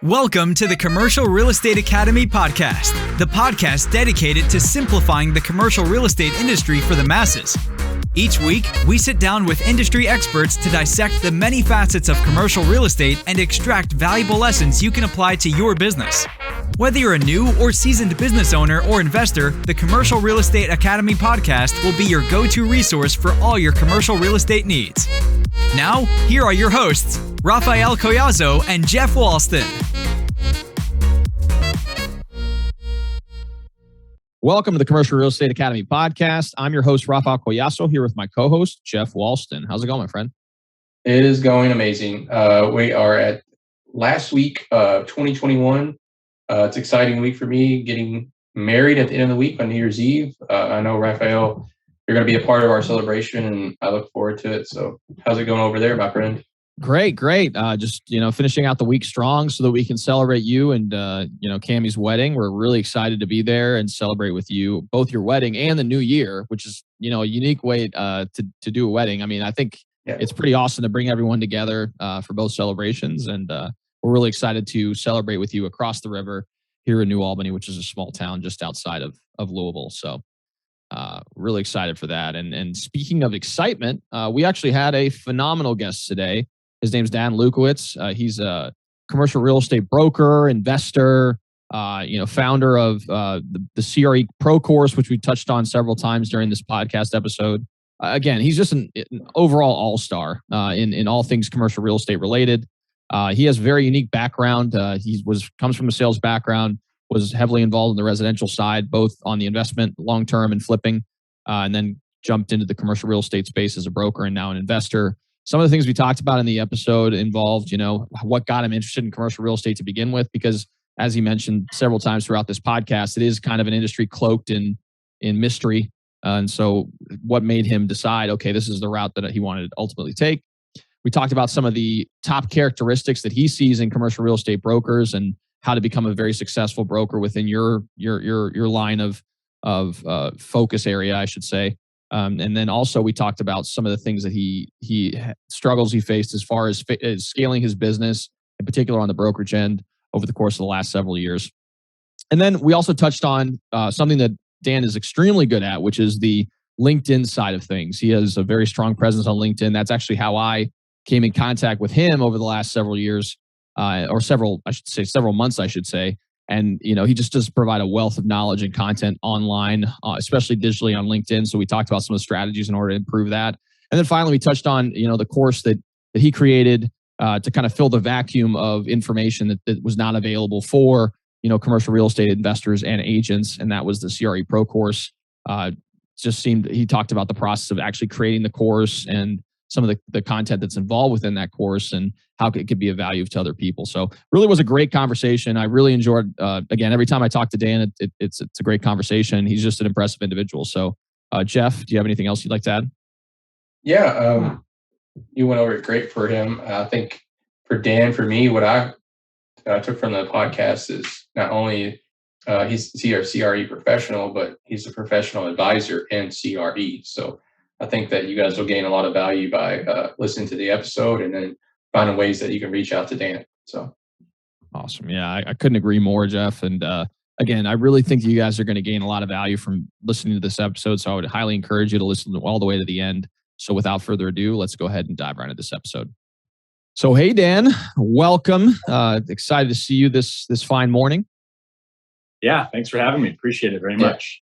Welcome to the Commercial Real Estate Academy podcast, the podcast dedicated to simplifying the commercial real estate industry for the masses. Each week, we sit down with industry experts to dissect the many facets of commercial real estate and extract valuable lessons you can apply to your business. Whether you're a new or seasoned business owner or investor, the Commercial Real Estate Academy podcast will be your go-to resource for all your commercial real estate needs. Now, here are your hosts, Raphael Collazo and Jeff Walston. Welcome to the Commercial Real Estate Academy podcast. I'm your host, Raphael Collazo, here with my co-host, Jeff Walston. How's it going, my friend? It is going amazing. We are at last week of 2021. It's an exciting week for me, getting married at the end of the week on New Year's Eve. I know, Raphael, you're going to be a part of our celebration, and I look forward to it. So how's it going over there, my friend? Great. Just, finishing out the week strong so that we can celebrate you and, Cammie's wedding. We're really excited to be there and celebrate with you, both your wedding and the new year, which is, a unique way to do a wedding. I mean, I think It's pretty awesome to bring everyone together for both celebrations. And we're really excited to celebrate with you across the river here in New Albany, which is a small town just outside of Louisville. So really excited for that. And speaking of excitement, we actually had a phenomenal guest today. His name's Dan Lewkowicz. He's a commercial real estate broker, investor, founder of the CREPro course, which we touched on several times during this podcast episode. Again, he's just an overall all-star in all things commercial real estate related. He has a very unique background. He comes from a sales background, was heavily involved in the residential side, both on the investment, long-term, and flipping, and then jumped into the commercial real estate space as a broker and now an investor. Some of the things we talked about in the episode involved, what got him interested in commercial real estate to begin with, because as he mentioned several times throughout this podcast, it is kind of an industry cloaked in mystery. And so what made him decide, okay, this is the route that he wanted to ultimately take. We talked about some of the top characteristics that he sees in commercial real estate brokers and how to become a very successful broker within your line of focus area, I should say. And then also we talked about some of the things that he struggles he faced as far as scaling his business, in particular on the brokerage end over the course of the last several years. And then we also touched on something that Dan is extremely good at, which is the LinkedIn side of things. He has a very strong presence on LinkedIn. That's actually how I came in contact with him over the last several years, several months, I should say. And, he just does provide a wealth of knowledge and content online, especially digitally on LinkedIn. So we talked about some of the strategies in order to improve that. And then finally, we touched on, the course that he created to kind of fill the vacuum of information that was not available for, commercial real estate investors and agents. And that was the CREPro course. He talked about the process of actually creating the course and some of the content that's involved within that course and how it could be of value to other people. So really was a great conversation. I really enjoyed, again, every time I talk to Dan, it's a great conversation. He's just an impressive individual. So Jeff, do you have anything else you'd like to add? Yeah, you went over it great for him. I think for Dan, for me, what I took from the podcast is not only he's a CRE professional, but he's a professional advisor in CRE. So I think that you guys will gain a lot of value by listening to the episode and then finding ways that you can reach out to Dan. So awesome. Yeah, I couldn't agree more, Jeff. And again, I really think that you guys are going to gain a lot of value from listening to this episode. So I would highly encourage you to listen all the way to the end. So without further ado, let's go ahead and dive right into this episode. So, hey, Dan, welcome. Excited to see you this fine morning. Yeah, thanks for having me. Appreciate it very much.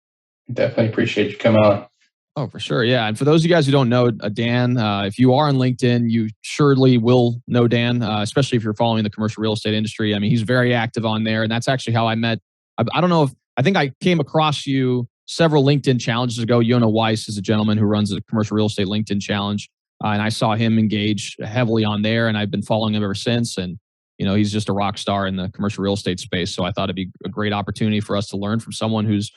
Definitely appreciate you coming on. Oh, for sure. Yeah. And for those of you guys who don't know Dan, if you are on LinkedIn, you surely will know Dan, especially if you're following the commercial real estate industry. I mean, he's very active on there. And that's actually how I met. I don't know I think I came across you several LinkedIn challenges ago. Yona Weiss is a gentleman who runs a commercial real estate LinkedIn challenge. And I saw him engage heavily on there, and I've been following him ever since. And, he's just a rock star in the commercial real estate space. So I thought it'd be a great opportunity for us to learn from someone who's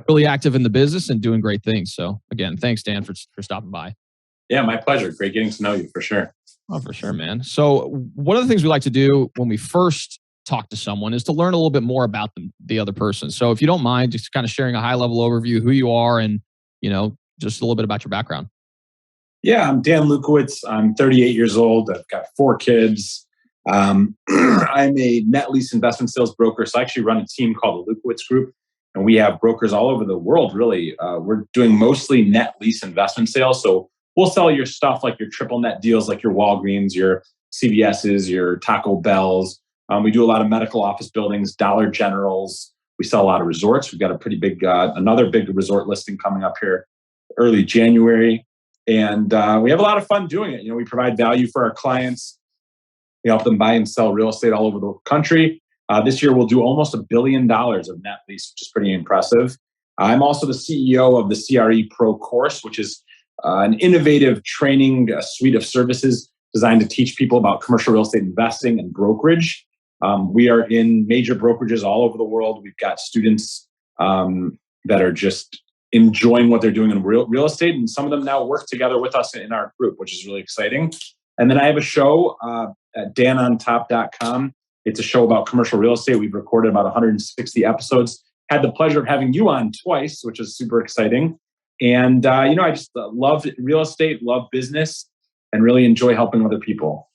really active in the business and doing great things. So again, thanks, Dan, for stopping by. Yeah, my pleasure. Great getting to know you for sure. Oh, for sure, man. So one of the things we like to do when we first talk to someone is to learn a little bit more about the other person. So if you don't mind, just kind of sharing a high level overview, who you are and, just a little bit about your background. Yeah, I'm Dan Lewkowicz. I'm 38 years old. I've got 4 kids. I'm a net lease investment sales broker. So I actually run a team called the Lukowitz Group, and we have brokers all over the world, really. We're doing mostly net lease investment sales. So we'll sell your stuff like your triple net deals, like your Walgreens, your CVS's, your Taco Bells. We do a lot of medical office buildings, Dollar Generals. We sell a lot of resorts. We've got a pretty big, another big resort listing coming up here early January. And we have a lot of fun doing it. We provide value for our clients. We help them buy and sell real estate all over the country. This year, we'll do almost $1 billion of net lease, which is pretty impressive. I'm also the CEO of the CREPro course, which is an innovative training suite of services designed to teach people about commercial real estate investing and brokerage. We are in major brokerages all over the world. We've got students that are just enjoying what they're doing in real estate, and some of them now work together with us in our group, which is really exciting. And then I have a show at danontop.com. It's a show about commercial real estate. We've recorded about 160 episodes. Had the pleasure of having you on twice, which is super exciting. And, I just love real estate, love business, and really enjoy helping other people.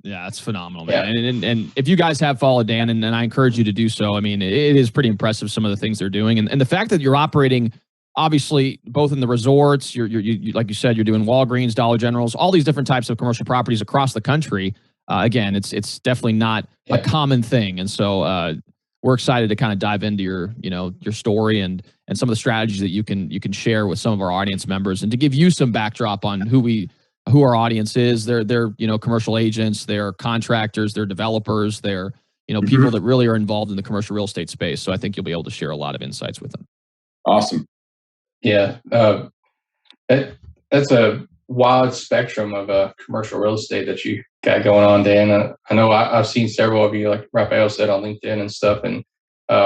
Yeah, that's phenomenal, man. Yeah. And if you guys have followed Dan, and I encourage you to do so, I mean, it is pretty impressive, some of the things they're doing. And the fact that you're operating, obviously, both in the resorts, you like you said, you're doing Walgreens, Dollar Generals, all these different types of commercial properties across the country. Again, it's definitely not a common thing. And so we're excited to kind of dive into your story and some of the strategies that you can share with some of our audience members, and to give you some backdrop on who our audience is. They're commercial agents, they're contractors, they're developers, they're people that really are involved in the commercial real estate space. So I think you'll be able to share a lot of insights with them. Awesome. Yeah, that's a wide spectrum of commercial real estate that you got going on, Dan. I know I've seen several of you, like Raphael said, on LinkedIn and stuff. And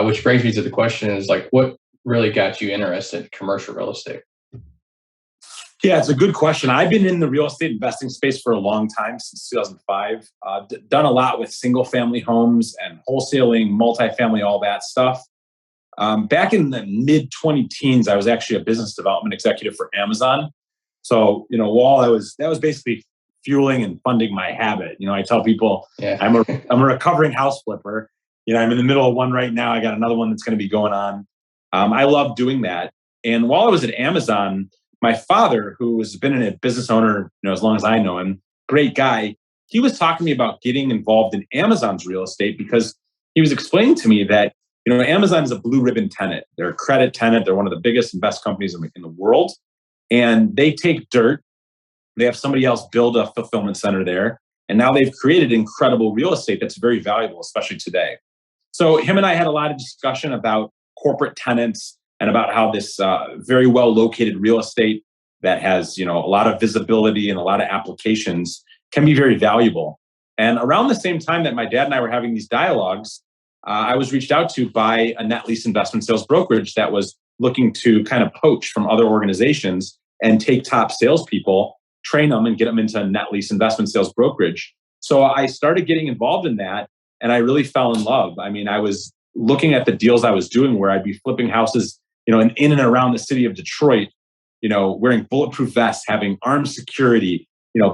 which brings me to the question is, like, what really got you interested in commercial real estate? Yeah, it's a good question. I've been in the real estate investing space for a long time, since 2005. Done a lot with single family homes and wholesaling, multifamily, all that stuff. Back in the mid 20-teens, I was actually a business development executive for Amazon. So, while that was basically fueling and funding my habit. I tell people I'm a recovering house flipper. I'm in the middle of one right now. I got another one that's going to be going on. I love doing that. And while I was at Amazon, my father, who has been a business owner, as long as I know him, great guy, he was talking to me about getting involved in Amazon's real estate, because he was explaining to me that, Amazon is a blue ribbon tenant. They're a credit tenant. They're one of the biggest and best companies in the world. And they take dirt. They have somebody else build a fulfillment center there. And now they've created incredible real estate that's very valuable, especially today. So him and I had a lot of discussion about corporate tenants and about how this very well located real estate that has, a lot of visibility and a lot of applications can be very valuable. And around the same time that my dad and I were having these dialogues, I was reached out to by a net lease investment sales brokerage that was looking to kind of poach from other organizations and take top salespeople, train them, and get them into net lease investment sales brokerage. So I started getting involved in that, and I really fell in love. I mean, I was looking at the deals I was doing where I'd be flipping houses, in and around the city of Detroit, wearing bulletproof vests, having armed security,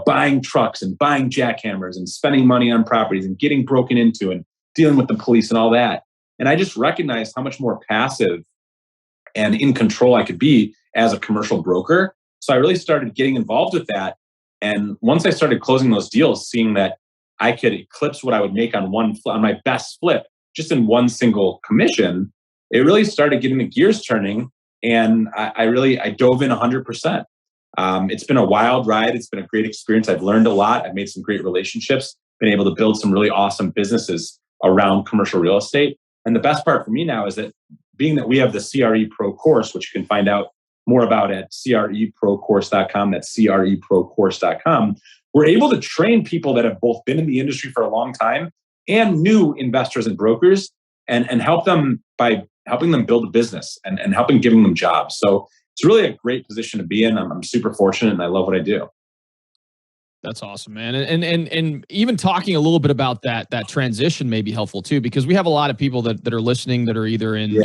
buying trucks and buying jackhammers and spending money on properties and getting broken into and dealing with the police and all that. And I just recognized how much more passive and in control I could be as a commercial broker. So I really started getting involved with that. And once I started closing those deals, seeing that I could eclipse what I would make on my best flip just in one single commission, it really started getting the gears turning. And I dove in 100%. It's been a wild ride. It's been a great experience. I've learned a lot. I've made some great relationships, been able to build some really awesome businesses around commercial real estate. And the best part for me now is that, being that we have the CREPro course, which you can find out more about at CREProcourse.com, that's CREProcourse.com, we're able to train people that have both been in the industry for a long time and new investors and brokers, and help them by helping them build a business and giving them jobs. So it's really a great position to be in. I'm super fortunate, and I love what I do. That's awesome, man. And even talking a little bit about that transition may be helpful too, because we have a lot of people that are listening that are either in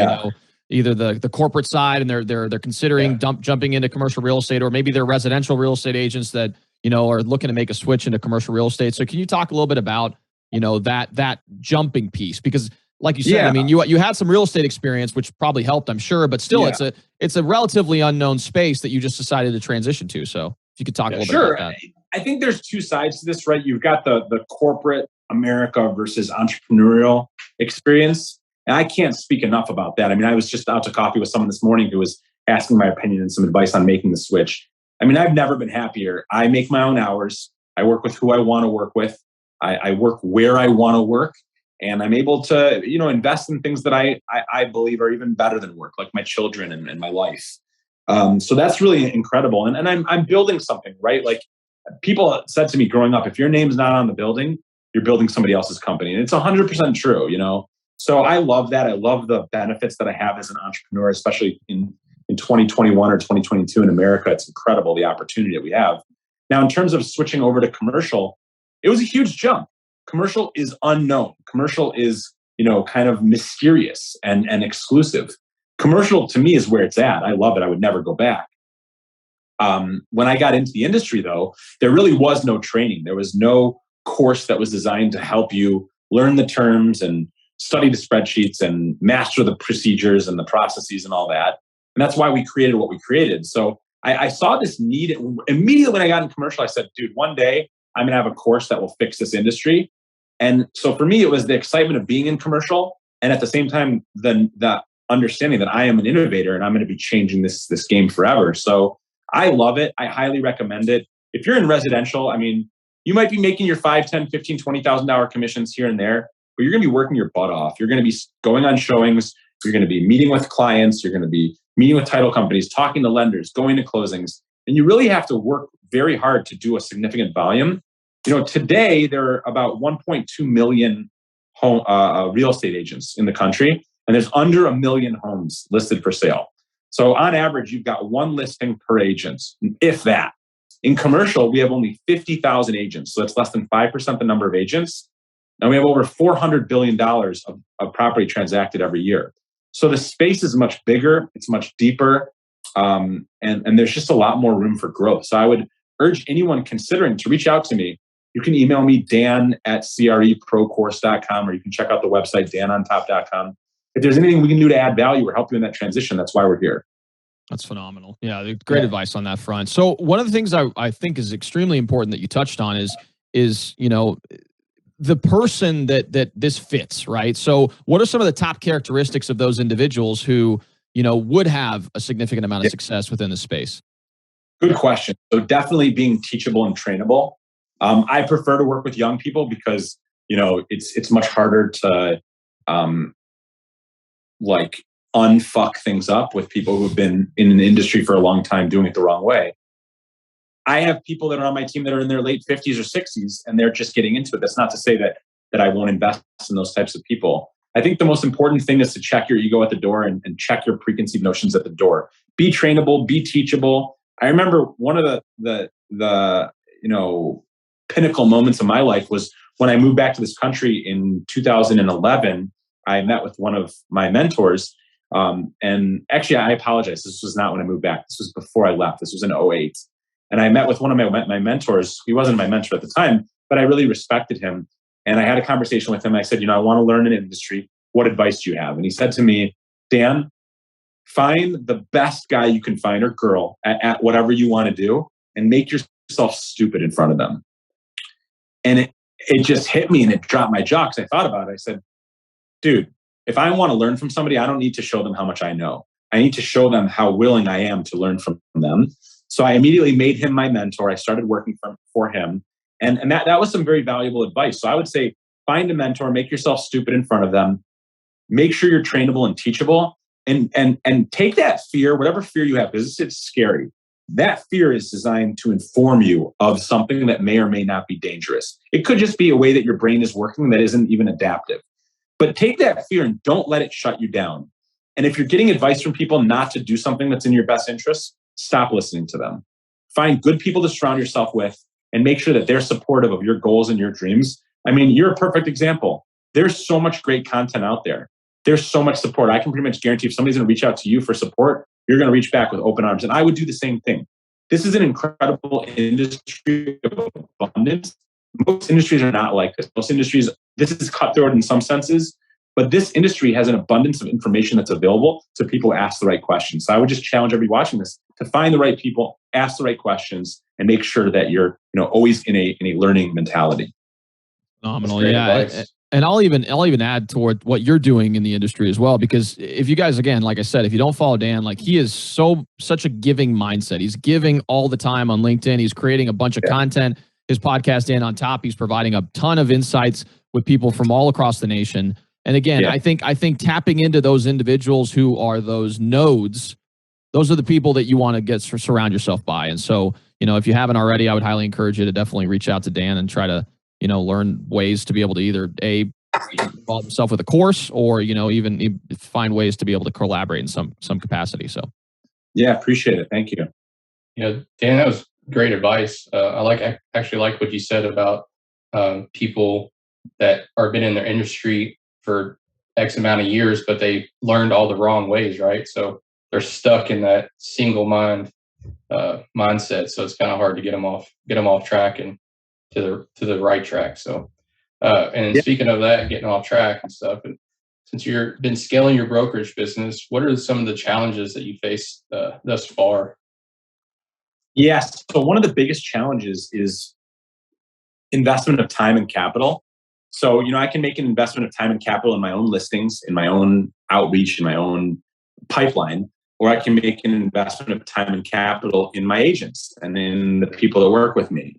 either the corporate side and they're considering jumping into commercial real estate, or maybe they're residential real estate agents that are looking to make a switch into commercial real estate. So can you talk a little bit about that jumping piece? Because like you said, Yeah. I mean, you had some real estate experience, which probably helped, I'm sure, but still it's a relatively unknown space that you just decided to transition to. So if you could talk a little bit about that. I think there's two sides to this, right? You've got the corporate America versus entrepreneurial experience. And I can't speak enough about that. I mean, I was just out to coffee with someone this morning who was asking my opinion and some advice on making the switch. I mean, I've never been happier. I make my own hours. I work with who I want to work with. I work where I want to work. And I'm able to, invest in things that I believe are even better than work, like my children and my life. So that's really incredible. And I'm building something, right? Like people said to me growing up, if your name's not on the building, you're building somebody else's company. And it's 100% true, So I love that. I love the benefits that I have as an entrepreneur, especially in 2021 or 2022 in America. It's incredible, the opportunity that we have. Now, in terms of switching over to commercial, it was a huge jump. Commercial is unknown. Commercial is, kind of mysterious and exclusive. Commercial to me is where it's at. I love it. I would never go back. When I got into the industry, though, there really was no training. There was no course that was designed to help you learn the terms and study the spreadsheets and master the procedures and the processes and all that. And that's why we created what we created. So I saw this need immediately when I got in commercial. I said, dude, one day I'm going to have a course that will fix this industry. And so for me, it was the excitement of being in commercial. And at the same time, then the understanding that I am an innovator and I'm going to be changing this game forever. So I love it. I highly recommend it. If you're in residential, I mean, you might be making your $5, $10, $15, $20,000 commissions here and there, but you're going to be working your butt off. You're going to be going on showings. You're going to be meeting with clients. You're going to be meeting with title companies, talking to lenders, going to closings. And you really have to work very hard to do a significant volume. Today there are about 1.2 million real estate agents in the country, and there's under 1 million homes listed for sale. So on average, you've got one listing per agent, if that. In commercial, we have only 50,000 agents, so that's less than 5% the number of agents. And we have over $400 billion of property transacted every year. So the space is much bigger, it's much deeper, and there's just a lot more room for growth. So I would urge anyone considering to reach out to me. You can email me, dan@CREProcourse.com, or you can check out the website, danontop.com. If there's anything we can do to add value or help you in that transition, that's why we're here. That's phenomenal. Yeah, great advice on that front. So one of the things I think is extremely important that you touched on is the person that this fits, right? So what are some of the top characteristics of those individuals who, would have a significant amount of success within the space? Good question. So definitely being teachable and trainable. I prefer to work with young people because, it's much harder to unfuck things up with people who've been in an industry for a long time doing it the wrong way. I have people that are on my team that are in their late 50s or 60s and they're just getting into it. That's not to say that I won't invest in those types of people. I think the most important thing is to check your ego at the door and check your preconceived notions at the door. Be trainable, be teachable. I remember one of the pinnacle moments of my life was when I moved back to this country in 2011. I met with one of my mentors. And actually, I apologize. This was not when I moved back. This was before I left. This was in 2008. And I met with one of my mentors. He wasn't my mentor at the time, but I really respected him. And I had a conversation with him. I said, I want to learn an industry. What advice do you have? And he said to me, Dan, find the best guy you can find or girl at whatever you want to do and make yourself stupid in front of them. And it just hit me and it dropped my jaw because I thought about it. I said, dude, if I want to learn from somebody, I don't need to show them how much I know. I need to show them how willing I am to learn from them. So I immediately made him my mentor. I started working for him. And that was some very valuable advice. So I would say, find a mentor, make yourself stupid in front of them, make sure you're trainable and teachable, and take that fear, whatever fear you have, because it's scary. That fear is designed to inform you of something that may or may not be dangerous. It could just be a way that your brain is working that isn't even adaptive. But take that fear and don't let it shut you down. And if you're getting advice from people not to do something that's in your best interest, stop listening to them. Find good people to surround yourself with and make sure that they're supportive of your goals and your dreams. I mean, you're a perfect example. There's so much great content out there. There's so much support. I can pretty much guarantee if somebody's going to reach out to you for support, you're going to reach back with open arms. And I would do the same thing. This is an incredible industry of abundance. Most industries are not like this. Most industries, this is cutthroat in some senses, but this industry has an abundance of information that's available to people who ask the right questions. So I would just challenge everybody watching this to find the right people, ask the right questions, and make sure that you're always in a learning mentality. Phenomenal, yeah. And I'll even add toward what you're doing in the industry as well, because if you guys, again, like I said, if you don't follow Dan, like he is such a giving mindset. He's giving all the time on LinkedIn. He's creating a bunch of content. His podcast, Dan on Top, he's providing a ton of insights with people from all across the nation. And again, I think tapping into those individuals who are those nodes, those are the people that you want to surround yourself by. And so, if you haven't already, I would highly encourage you to definitely reach out to Dan and try to, learn ways to be able to either involve himself with a course or, even find ways to be able to collaborate in some capacity. So, yeah, appreciate it. Thank you. Dan, that was great advice. I actually like what you said about people that are been in their industry for X amount of years, but they learned all the wrong ways, right? So they're stuck in that single mindset. So it's kind of hard to get them off track and to the right track. So, speaking of that, getting off track and stuff, and since you've been scaling your brokerage business, what are some of the challenges that you faced thus far? Yes. So one of the biggest challenges is investment of time and capital. So, I can make an investment of time and capital in my own listings, in my own outreach, in my own pipeline, or I can make an investment of time and capital in my agents and in the people that work with me.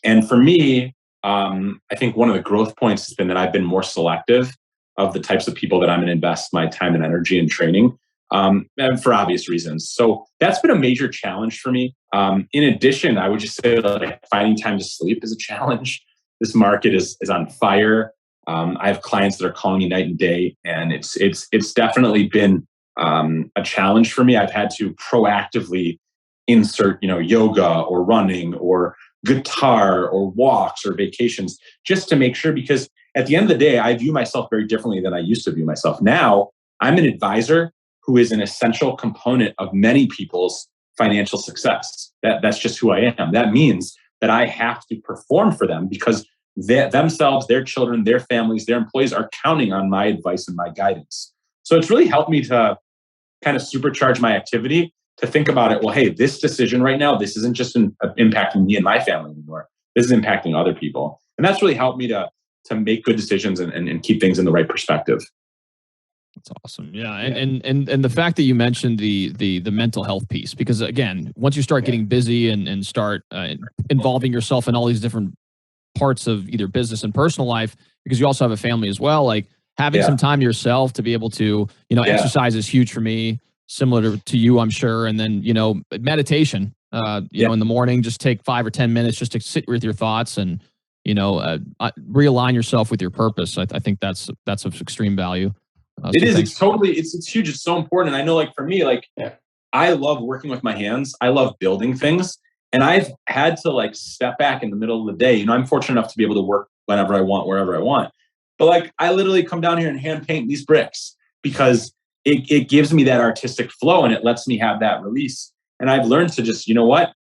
And for me, I think one of the growth points has been that I've been more selective of the types of people that I'm going to invest my time and energy in training, and for obvious reasons. So that's been a major challenge for me. In addition, I would just say that finding time to sleep is a challenge. This market is on fire. I have clients that are calling me night and day, and it's definitely been a challenge for me. I've had to proactively insert, yoga or running or guitar or walks or vacations just to make sure, because at the end of the day, I view myself very differently than I used to view myself. Now I'm an advisor who is an essential component of many people's financial success. That's just who I am. That means that I have to perform for them because themselves, their children, their families, their employees are counting on my advice and my guidance. So it's really helped me to kind of supercharge my activity, to think about it. Well, hey, this decision right now, this isn't just impacting me and my family anymore. This is impacting other people. And that's really helped me to make good decisions and keep things in the right perspective. That's awesome. Yeah. And the fact that you mentioned the mental health piece, because again, once you start getting busy and start involving yourself in all these different parts of either business and personal life, because you also have a family as well, like having some time to yourself to be able to, exercise is huge for me, similar to you, I'm sure. And then, meditation, in the morning, just take 5 or 10 minutes just to sit with your thoughts and, realign yourself with your purpose. I think that's of extreme value. It is. It's huge. It's so important. And I know, like for me, I love working with my hands. I love building things. And I've had to step back in the middle of the day. I'm fortunate enough to be able to work whenever I want, wherever I want. But I literally come down here and hand paint these bricks because it gives me that artistic flow and it lets me have that release. And I've learned to just,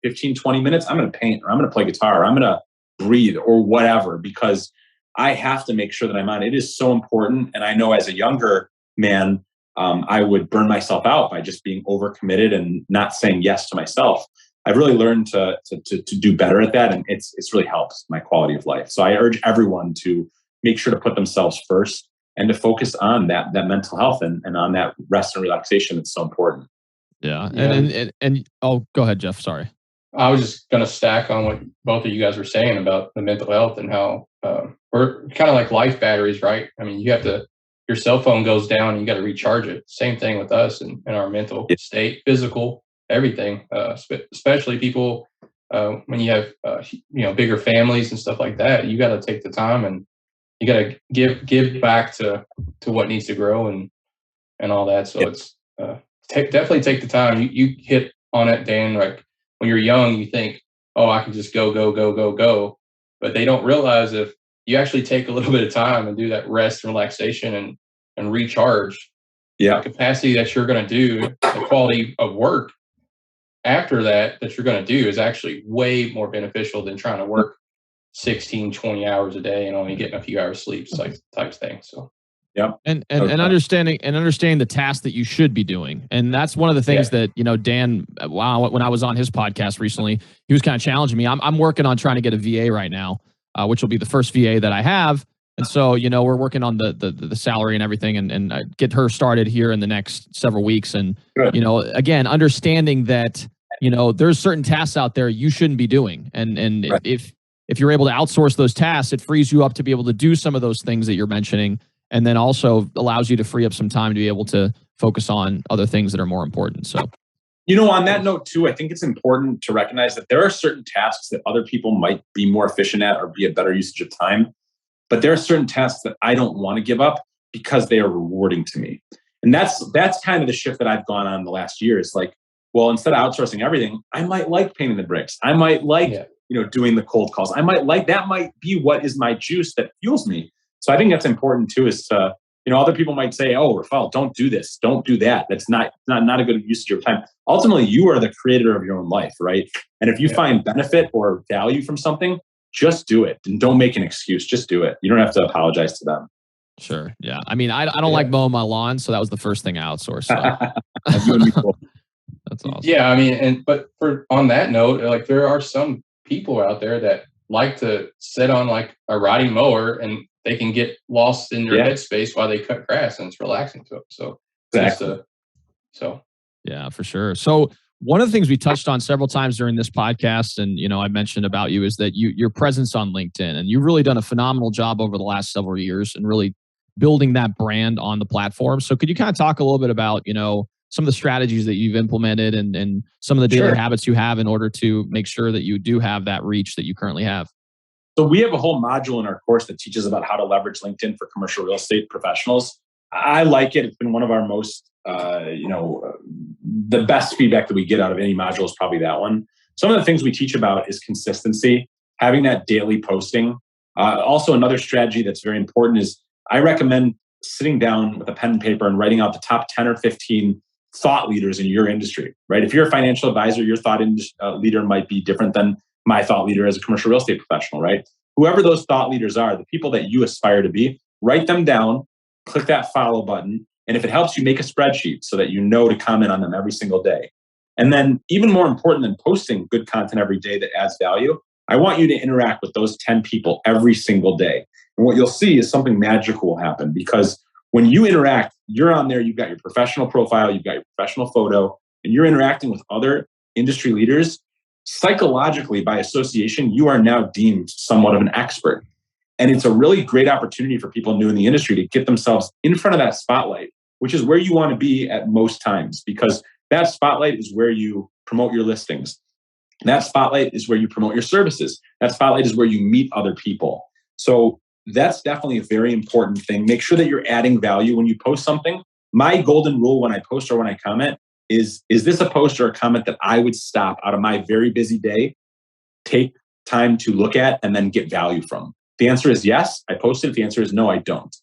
15, 20 minutes, I'm going to paint or I'm going to play guitar or I'm going to breathe or whatever, because I have to make sure that I'm on. It is so important. And I know as a younger man, I would burn myself out by just being overcommitted and not saying yes to myself. I've really learned to do better at that. And it's really helped my quality of life. So I urge everyone to make sure to put themselves first and to focus on that mental health and on that rest and relaxation that's so important. Yeah. And oh, go ahead, Jeff. Sorry. I was just going to stack on what both of you guys were saying about the mental health and how we're kind of like life batteries, right? I mean, your cell phone goes down and you got to recharge it. Same thing with us and our mental state, physical, everything, especially people when you have, bigger families and stuff like that. You got to take the time and you got to give back to what needs to grow and all that. So it's definitely take the time. You hit on it, Dan. Like when you're young, you think, oh, I can just go. But they don't realize if you actually take a little bit of time and do that rest and relaxation and recharge, the capacity that you're going to do, the quality of work after that you're going to do is actually way more beneficial than trying to work 16, 20 hours a day and only getting a few hours sleep type thing. So. Yep. And understanding the task that you should be doing. And that's one of the things that, Dan, when I was on his podcast recently, he was kind of challenging me. I'm working on trying to get a VA right now, which will be the first VA that I have. And so, we're working on the salary and everything and get her started here in the next several weeks. And, again, understanding that, there's certain tasks out there you shouldn't be doing. And right. if you're able to outsource those tasks, it frees you up to be able to do some of those things that you're mentioning. And then also allows you to free up some time to be able to focus on other things that are more important. So, on that note too, I think it's important to recognize that there are certain tasks that other people might be more efficient at or be a better usage of time. But there are certain tasks that I don't want to give up because they are rewarding to me. And that's kind of the shift that I've gone on the last year. It's like, well, instead of outsourcing everything, I might like painting the bricks. I might like, doing the cold calls. That might be what is my juice that fuels me. So I think that's important too, is to, other people might say, oh, Raphael, don't do this. Don't do that. That's not a good use of your time. Ultimately, you are the creator of your own life, right? And if you find benefit or value from something, just do it and don't make an excuse. Just do it. You don't have to apologize to them. Sure. Yeah. I mean, I don't like mowing my lawn, so that was the first thing I outsourced. So. That's awesome. Yeah. I mean, but on that note, like there are some people out there that like to sit on like a riding mower and they can get lost in their headspace while they cut grass, and it's relaxing to them. So, exactly. Yeah, for sure. So one of the things we touched on several times during this podcast, and I mentioned about you, is that your presence on LinkedIn, and you've really done a phenomenal job over the last several years and really building that brand on the platform. So could you kind of talk a little bit about, some of the strategies that you've implemented and some of the daily habits you have in order to make sure that you do have that reach that you currently have? So we have a whole module in our course that teaches about how to leverage LinkedIn for commercial real estate professionals. I like it. It's been one of our most, the best feedback that we get out of any module is probably that one. Some of the things we teach about is consistency, having that daily posting. Also, another strategy that's very important is I recommend sitting down with a pen and paper and writing out the top 10 or 15 thought leaders in your industry, right? If you're a financial advisor, your thought leader might be different than my thought leader as a commercial real estate professional, right? Whoever those thought leaders are, the people that you aspire to be, write them down, click that follow button. And if it helps you, make a spreadsheet so that you know to comment on them every single day. And then even more important than posting good content every day that adds value, I want you to interact with those 10 people every single day. And what you'll see is something magical will happen, because when you interact, you're on there, you've got your professional profile, you've got your professional photo, and you're interacting with other industry leaders. Psychologically, by association, you are now deemed somewhat of an expert. And it's a really great opportunity for people new in the industry to get themselves in front of that spotlight, which is where you want to be at most times, because that spotlight is where you promote your listings. That spotlight is where you promote your services. That spotlight is where you meet other people. So that's definitely a very important thing. Make sure that you're adding value when you post something. My golden rule when I post or when I comment is this a post or a comment that I would stop out of my very busy day, take time to look at, and then get value from? The answer is yes, I post it. If the answer is no, I don't.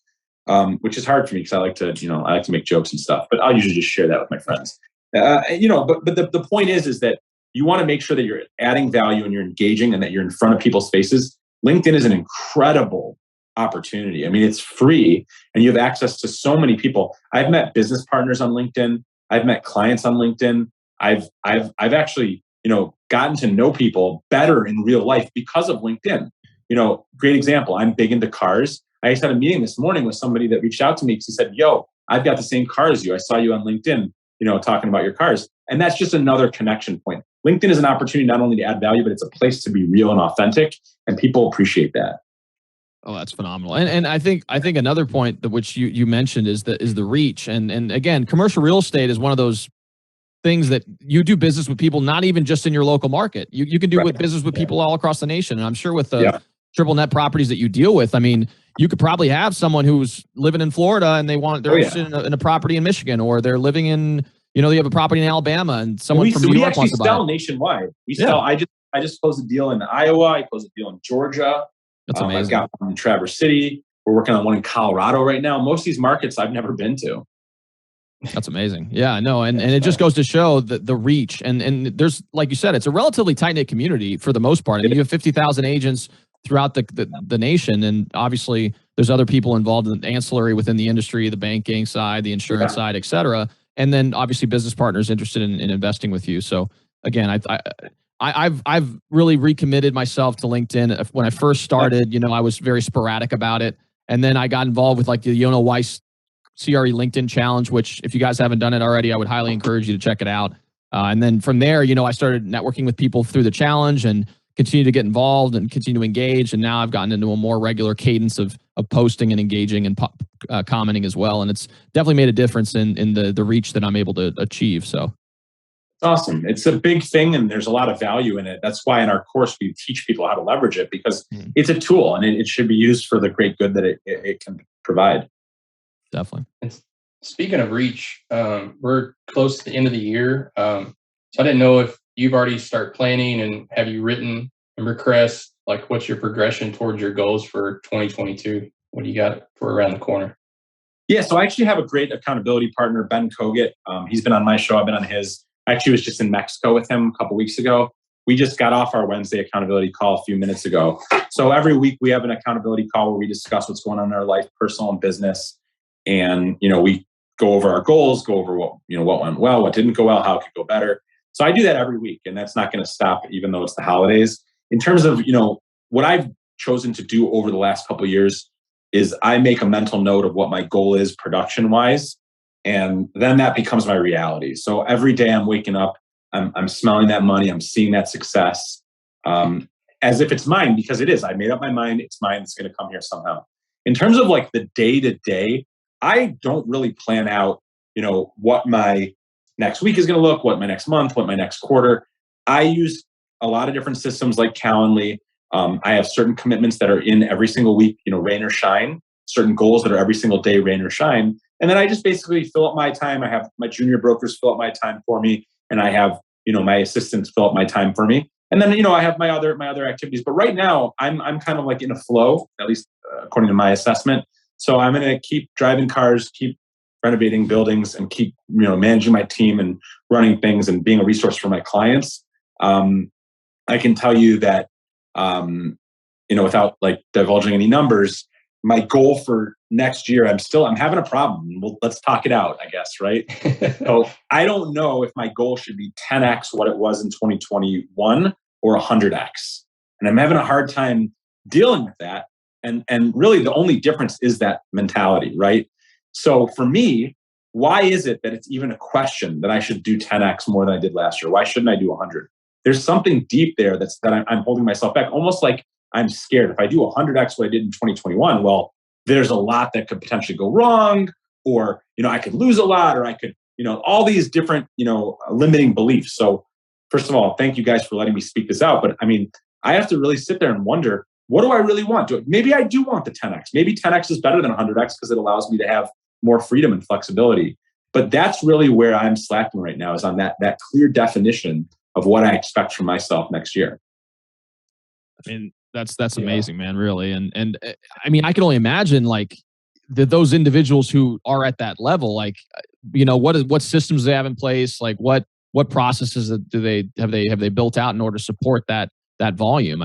Which is hard for me because I like to make jokes and stuff, but I'll usually just share that with my friends. But the point is that you want to make sure that you're adding value and you're engaging and that you're in front of people's faces. LinkedIn is an incredible opportunity. I mean, it's free and you have access to so many people. I've met business partners on LinkedIn. I've met clients on LinkedIn. I've actually, gotten to know people better in real life because of LinkedIn. Great example. I'm big into cars. I just had a meeting this morning with somebody that reached out to me because he said, yo, I've got the same car as you. I saw you on LinkedIn, talking about your cars. And that's just another connection point. LinkedIn is an opportunity not only to add value, but it's a place to be real and authentic. And people appreciate that. Oh, that's phenomenal. And I think another point that which you mentioned is the reach. And again, commercial real estate is one of those things that you do business with people, not even just in your local market. You can do business with people all across the nation. And I'm sure with the triple net properties that you deal with, I mean, you could probably have someone who's living in Florida and they're interested in a property in Michigan, or they're living in, they have a property in Alabama and someone from New York wants to buy it. We actually sell nationwide. We sell, I just closed a deal in Iowa. I closed a deal in Georgia. That's amazing. I've got one in Traverse City. We're working on one in Colorado right now. Most of these markets I've never been to. That's amazing. Yeah, no. And it just goes to show the reach. And there's, like you said, it's a relatively tight-knit community for the most part. I mean, you have 50,000 agents throughout the nation. And obviously there's other people involved in the ancillary within the industry, the banking side, the insurance side, et cetera. And then obviously business partners interested in investing with you. So again, I've really recommitted myself to LinkedIn. When I first started, I was very sporadic about it. And then I got involved with like the Yona Weiss CRE LinkedIn challenge, which if you guys haven't done it already, I would highly encourage you to check it out. And then from there, I started networking with people through the challenge and continue to get involved and continue to engage. And now I've gotten into a more regular cadence of posting and engaging and commenting as well. And it's definitely made a difference in the reach that I'm able to achieve. So it's awesome. It's a big thing and there's a lot of value in it. That's why in our course, we teach people how to leverage it because it's a tool and it should be used for the great good that it can provide. Definitely. And speaking of reach, we're close to the end of the year. So I didn't know if you've already started planning and have you written and request, like what's your progression towards your goals for 2022? What do you got for around the corner? Yeah, so I actually have a great accountability partner, Ben Kogut. He's been on my show. I've been on his. I actually was just in Mexico with him a couple weeks ago. We just got off our Wednesday accountability call a few minutes ago. So every week we have an accountability call where we discuss what's going on in our life, personal and business. And, we go over our goals, go over what went well, what didn't go well, how it could go better. So I do that every week and that's not going to stop even though it's the holidays. In terms of, what I've chosen to do over the last couple of years is I make a mental note of what my goal is production wise. And then that becomes my reality. So every day I'm waking up, I'm smelling that money. I'm seeing that success as if it's mine because it is. I made up my mind. It's mine. It's going to come here somehow. In terms of like the day to day, I don't really plan out, what my next week is going to look, what my next month, what my next quarter. I use a lot of different systems like Calendly. I have certain commitments that are in every single week, rain or shine, certain goals that are every single day, rain or shine. And then I just basically fill up my time. I have my junior brokers fill up my time for me. And I have, my assistants fill up my time for me. And then, I have my other activities. But right now I'm kind of like in a flow, at least according to my assessment. So I'm going to keep driving cars, keep renovating buildings and keep, managing my team and running things and being a resource for my clients. I can tell you that, without like divulging any numbers, my goal for next year, I'm having a problem. Well, let's talk it out, I guess, right? So I don't know if my goal should be 10x what it was in 2021 or 100x. And I'm having a hard time dealing with that. And really the only difference is that mentality, right? So for me, why is it that it's even a question that I should do 10x more than I did last year? Why shouldn't I do 100? There's something deep there that I'm holding myself back, almost like I'm scared. If I do 100x what I did in 2021, well, there's a lot that could potentially go wrong, or, I could lose a lot, or I could, all these different, limiting beliefs. So first of all, thank you guys for letting me speak this out. But I have to really sit there and wonder, what do I really want? Maybe I do want the 10x. Maybe 10x is better than 100x because it allows me to have more freedom and flexibility. But that's really where I'm slacking right now, is on that clear definition of what I expect from myself next year. That's amazing, man, really. And I can only imagine like those individuals who are at that level, like, what systems they have in place, like what processes have they built out in order to support that volume?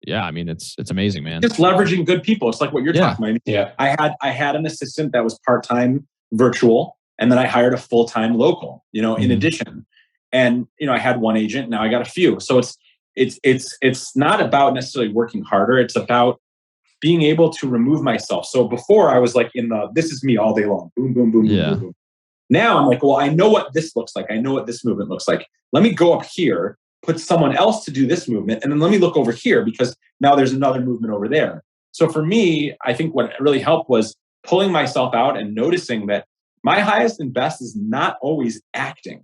It's amazing, man. Just leveraging good people. It's like what you're talking about. Yeah. I had an assistant that was part-time virtual, and then I hired a full-time local, in addition. And, I had one agent, now I got a few. So it's not about necessarily working harder. It's about being able to remove myself. So before I was like this is me all day long. Boom, boom, boom, boom, boom, boom. Now I'm like, well, I know what this looks like. I know what this movement looks like. Let me go up here, put someone else to do this movement. And then let me look over here because now there's another movement over there. So for me, I think what really helped was pulling myself out and noticing that my highest and best is not always acting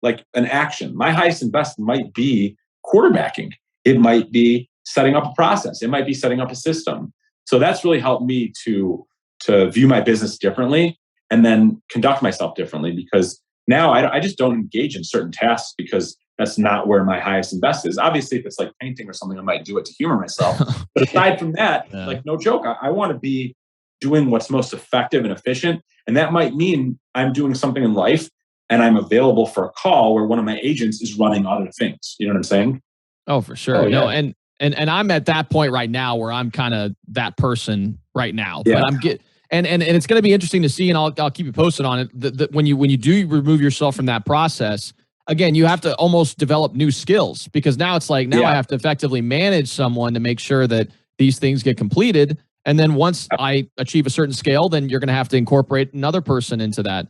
like an action. My highest and best might be quarterbacking. It might be setting up a process. It might be setting up a system. So that's really helped me to view my business differently and then conduct myself differently, because now I just don't engage in certain tasks because that's not where my highest and best is. Obviously, if it's like painting or something, I might do it to humor myself. But aside from that, like no joke, I want to be doing what's most effective and efficient. And that might mean I'm doing something in life and I'm available for a call where one of my agents is running other things. You know what I'm saying? Oh, for sure. Oh, yeah. No, and And I'm at that point right now where I'm kind of that person right now. Yeah. But and it's going to be interesting to see, and I'll keep you posted on it. When you do remove yourself from that process, again, you have to almost develop new skills, because now it's like, I have to effectively manage someone to make sure that these things get completed. And then once I achieve a certain scale, then you're going to have to incorporate another person into that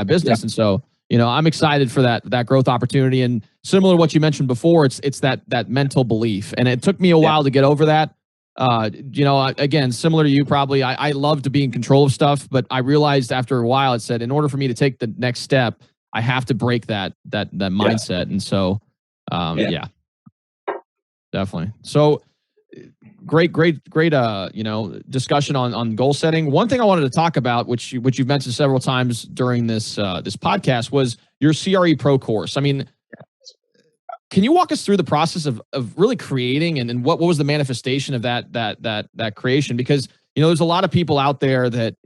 business. And so, I'm excited for that growth opportunity. And similar to what you mentioned before, it's that mental belief. And it took me a while to get over that. Again, similar to you, probably, I love to be in control of stuff, but I realized after a while, it said, in order for me to take the next step, I have to break that mindset. And so, definitely. So great, discussion on goal setting. One thing I wanted to talk about, which you've mentioned several times during this podcast, was your CREPro course. I mean, can you walk us through the process of really creating and what was the manifestation of that creation? Because, there's a lot of people out there that,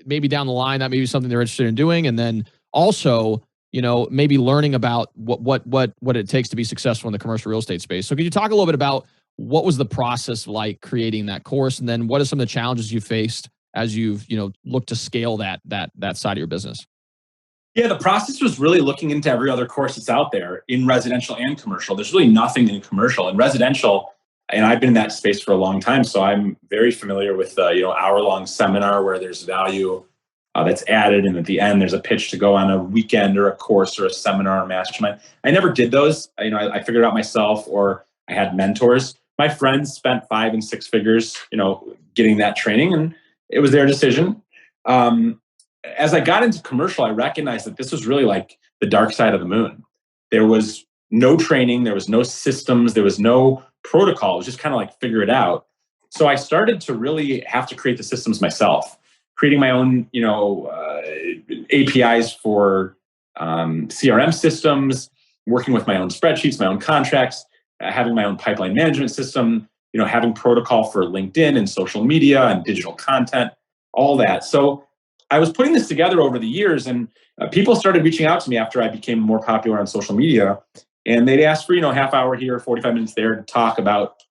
maybe down the line, that may be something they're interested in doing. And then also, maybe learning about what it takes to be successful in the commercial real estate space. So could you talk a little bit about what was the process like creating that course? And then what are some of the challenges you faced as you've, looked to scale that side of your business? Yeah, the process was really looking into every other course that's out there in residential and commercial. There's really nothing in commercial. In residential, and I've been in that space for a long time, so I'm very familiar with hour-long seminar where there's value that's added, and at the end there's a pitch to go on a weekend or a course or a seminar or mastermind. I never did those. I figured it out myself, or I had mentors. My friends spent 5 and 6 figures, getting that training, and it was their decision. As I got into commercial, I recognized that this was really like the dark side of the moon. There was no training, there was no systems, there was no protocol. It was just kind of like figure it out. So I started to really have to create the systems myself, creating my own, APIs for CRM systems, working with my own spreadsheets, my own contracts, having my own pipeline management system, having protocol for LinkedIn and social media and digital content, all that. So I was putting this together over the years, and people started reaching out to me after I became more popular on social media, and they'd ask for, half hour here, 45 minutes there to talk about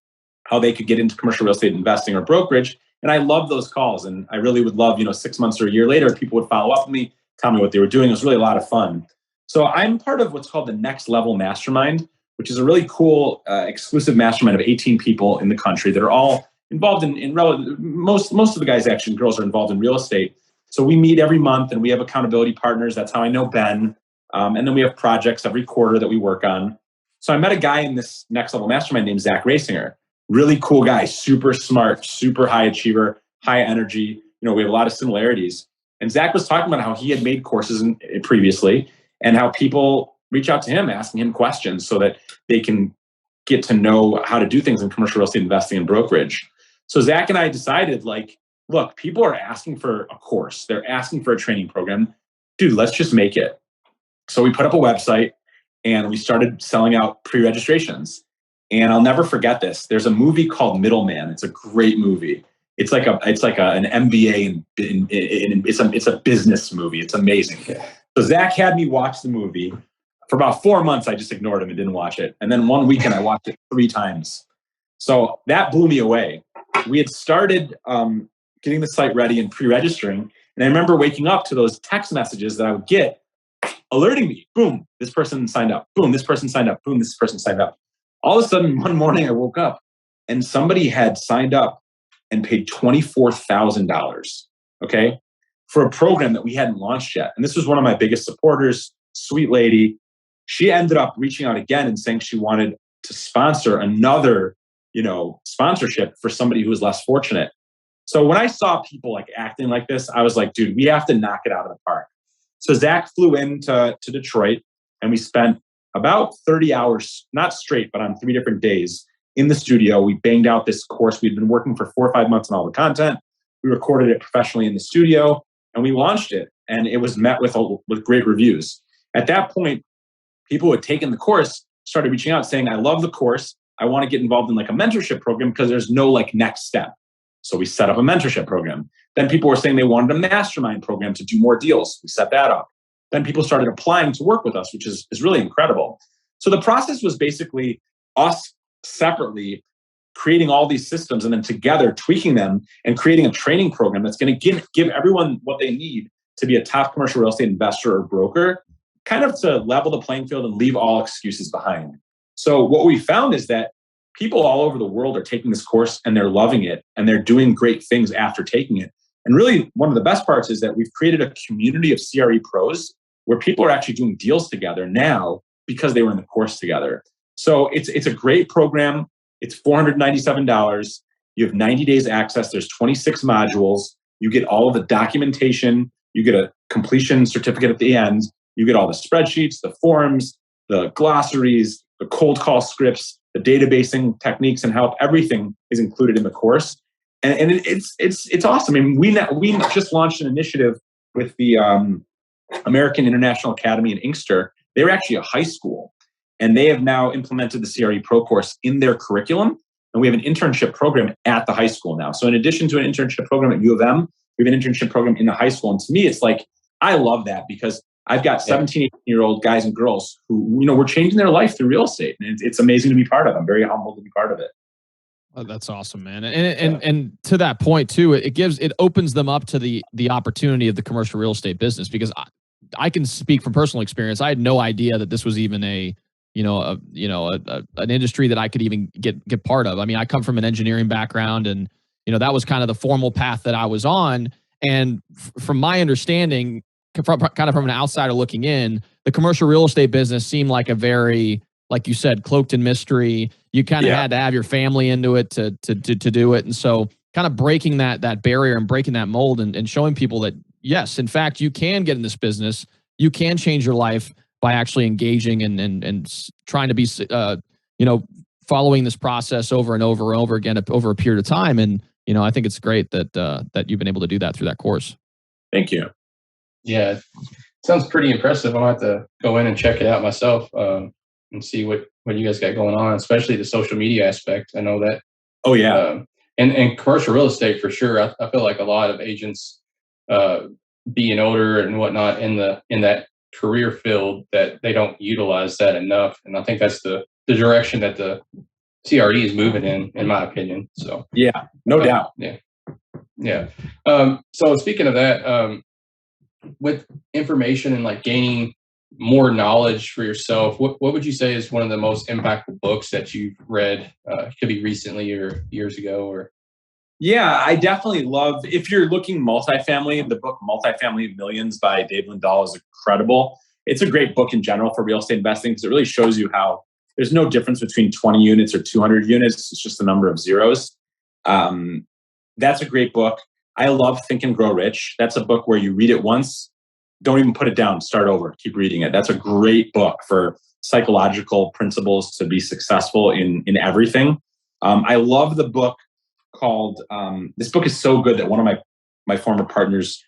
how they could get into commercial real estate investing or brokerage. And I love those calls. And I really would love, 6 months or a year later, people would follow up with me, tell me what they were doing. It was really a lot of fun. So I'm part of what's called the Next Level Mastermind, which is a really cool exclusive mastermind of 18 people in the country that are all involved in most of the guys, actually, girls, are involved in real estate. So we meet every month and we have accountability partners. That's how I know Ben. And then we have projects every quarter that we work on. So I met a guy in this Next Level Mastermind named Zach Rasinger. Really cool guy, super smart, super high achiever, high energy. We have a lot of similarities. And Zach was talking about how he had made courses previously and how people reach out to him asking him questions so that they can get to know how to do things in commercial real estate investing and brokerage. So Zach and I decided, look, people are asking for a course. They're asking for a training program. Dude, let's just make it. So we put up a website and we started selling out pre-registrations. And I'll never forget this. There's a movie called Middleman. It's a great movie. It's like an MBA and it's a business movie. It's amazing. So Zach had me watch the movie. For about 4 months, I just ignored him and didn't watch it. And then one weekend, I watched it 3 times. So that blew me away. We had started getting the site ready and pre-registering. And I remember waking up to those text messages that I would get alerting me. Boom, this person signed up. Boom, this person signed up. Boom, this person signed up. All of a sudden, one morning I woke up and somebody had signed up and paid $24,000, okay, for a program that we hadn't launched yet. And this was one of my biggest supporters, sweet lady. She ended up reaching out again and saying she wanted to sponsor another, sponsorship for somebody who was less fortunate. So when I saw people acting like this, I was like, dude, we have to knock it out of the park. So Zach flew into Detroit and we spent about 30 hours, not straight, but on 3 different days in the studio. We banged out this course. We'd been working for 4 or 5 months on all the content. We recorded it professionally in the studio and we launched it. And it was met with great reviews. At that point, people who had taken the course started reaching out saying, I love the course. I want to get involved in a mentorship program because there's no next step. So we set up a mentorship program. Then people were saying they wanted a mastermind program to do more deals. We set that up. Then people started applying to work with us, which is really incredible. So the process was basically us separately, creating all these systems, and then together tweaking them and creating a training program that's going to give everyone what they need to be a top commercial real estate investor or broker, kind of to level the playing field and leave all excuses behind. So what we found is that people all over the world are taking this course and they're loving it and they're doing great things after taking it. And really, one of the best parts is that we've created a community of CRE pros where people are actually doing deals together now because they were in the course together. So it's a great program. It's $497. You have 90 days access. There's 26 modules. You get all of the documentation. You get a completion certificate at the end. You get all the spreadsheets, the forms, the glossaries, the cold call scripts, the databasing techniques and help. Everything is included in the course. And it's awesome. I mean, we just launched an initiative with the American International Academy in Inkster. They were actually a high school. And they have now implemented the CRE Pro course in their curriculum. And we have an internship program at the high school now. So in addition to an internship program at U of M, we have an internship program in the high school. And to me, it's like, I love that because I've got 17, 18-year-old guys and girls who, we're changing their life through real estate. And it's amazing to be part of. I'm very humbled to be part of it. Oh, that's awesome, man. And to that point too, it opens them up to the opportunity of the commercial real estate business, because I can speak from personal experience. I had no idea that this was even an industry that I could even get part of. I mean, I come from an engineering background, and that was kind of the formal path that I was on. And from my understanding, from an outsider looking in, the commercial real estate business seemed like a very, like you said, cloaked in mystery. You kind of had to have your family into it to do it. And so kind of breaking that barrier and breaking that mold and showing people that, yes, in fact, you can get in this business. You can change your life by actually engaging and trying to be, following this process over and over and over again over a period of time. And, I think it's great that you've been able to do that through that course. Thank you. Yeah. Sounds pretty impressive. I'll have to go in and check it out myself and see what you guys got going on, especially the social media aspect. I know that. Oh, yeah. And commercial real estate for sure. I feel like a lot of agents being older and whatnot in that career field, that they don't utilize that enough. And I think that's the direction that the CRE is moving in my opinion. So yeah, no doubt. Yeah. So speaking of that, with information and like gaining more knowledge for yourself, what would you say is one of the most impactful books that you've read? Could be recently or years ago or. Yeah, I definitely love, if you're looking multifamily, the book Multifamily Millions by Dave Lindahl is incredible. It's a great book in general for real estate investing because it really shows you how there's no difference between 20 units or 200 units. It's just the number of zeros. That's a great book. I love Think and Grow Rich. That's a book where you read it once, don't even put it down, start over, keep reading it. That's a great book for psychological principles to be successful in everything. I love the book called, this book is so good that one of my former partners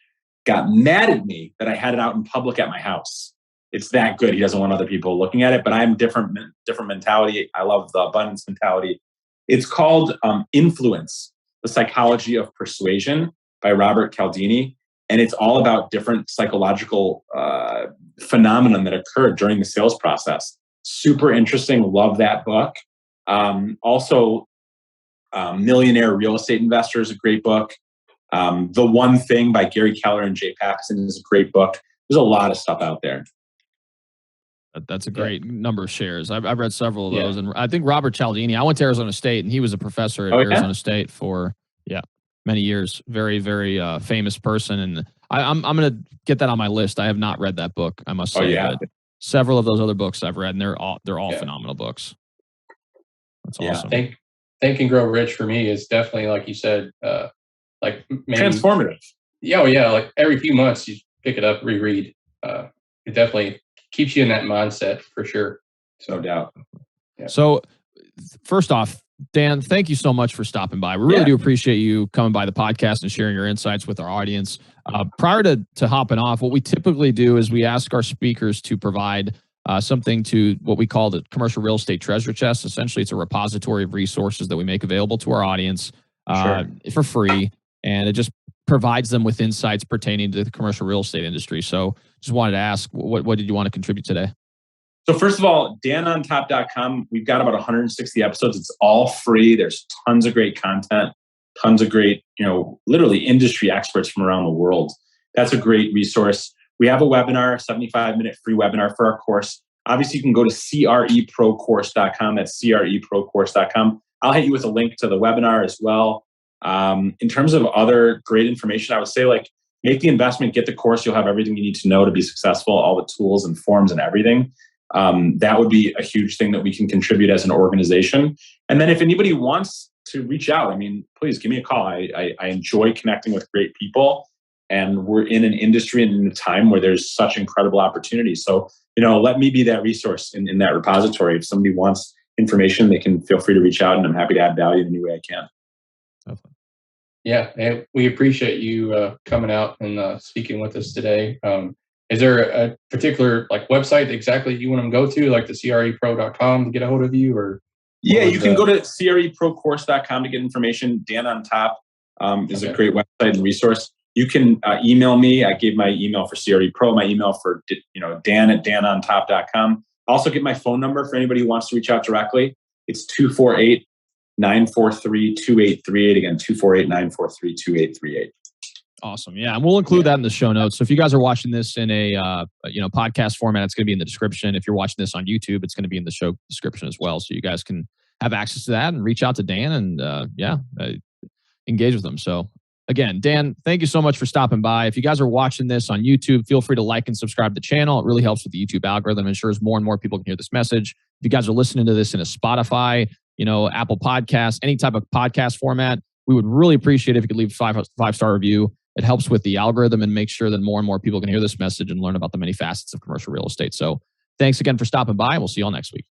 got mad at me that I had it out in public at my house. It's that good. He doesn't want other people looking at it, but I'm different mentality. I love the abundance mentality. It's called Influence, The Psychology of Persuasion by Robert Caldini. And it's all about different psychological phenomenon that occurred during the sales process. Super interesting. Love that book. Also, Millionaire Real Estate Investor is a great book. The One Thing by Gary Keller and Jay Paxson is a great book. There's a lot of stuff out there. That's a great number of shares. I've read several of those. And I think Robert Cialdini, I went to Arizona State and he was a professor at Arizona State for many years. Very, very famous person. And I'm going to get that on my list. I have not read that book, I must say. But several of those other books I've read, and they're all phenomenal books. That's awesome. Think and Grow Rich for me is definitely, like you said, like maybe, transformative. Yeah, like every few months you pick it up, reread. It definitely keeps you in that mindset for sure. No doubt. Yeah. So first off, Dan, thank you so much for stopping by. We really do appreciate you coming by the podcast and sharing your insights with our audience. Prior to hopping off, what we typically do is we ask our speakers to provide something to what we call the commercial real estate treasure chest. Essentially, it's a repository of resources that we make available to our audience for free. And it just provides them with insights pertaining to the commercial real estate industry. So just wanted to ask, what did you want to contribute today? So first of all, danontop.com, we've got about 160 episodes. It's all free. There's tons of great content, tons of great, literally industry experts from around the world. That's a great resource. We have a webinar, 75-minute free webinar for our course. Obviously, you can go to CREProcourse.com. That's CREProcourse.com. I'll hit you with a link to the webinar as well. In terms of other great information, I would say make the investment, get the course. You'll have everything you need to know to be successful, all the tools and forms and everything. That would be a huge thing that we can contribute as an organization. And then if anybody wants to reach out, please give me a call. I enjoy connecting with great people, and we're in an industry and in a time where there's such incredible opportunities. So, let me be that resource in that repository. If somebody wants information, they can feel free to reach out, and I'm happy to add value in any way I can. Definitely. Yeah, and we appreciate you coming out and speaking with us today. Is there a particular website exactly you want them to go to, like the CREPro.com to get a hold of you, or? Yeah, you can go to CREProcourse.com to get information. Dan on Top is a great website and resource. You can email me. I gave my email for CREPro, my email for Dan at danontop.com. Also get my phone number for anybody who wants to reach out directly. It's 248-943-2838. Again, 248-943-2838. Awesome. Yeah. And we'll include that in the show notes. So if you guys are watching this in a podcast format, it's going to be in the description. If you're watching this on YouTube, it's going to be in the show description as well. So you guys can have access to that and reach out to Dan and engage with them. So again, Dan, thank you so much for stopping by. If you guys are watching this on YouTube, feel free to like and subscribe to the channel. It really helps with the YouTube algorithm. Ensures more and more people can hear this message. If you guys are listening to this in a Spotify, Apple Podcasts, any type of podcast format, we would really appreciate it if you could leave a five-star review. It helps with the algorithm and make sure that more and more people can hear this message and learn about the many facets of commercial real estate. So thanks again for stopping by. We'll see you all next week.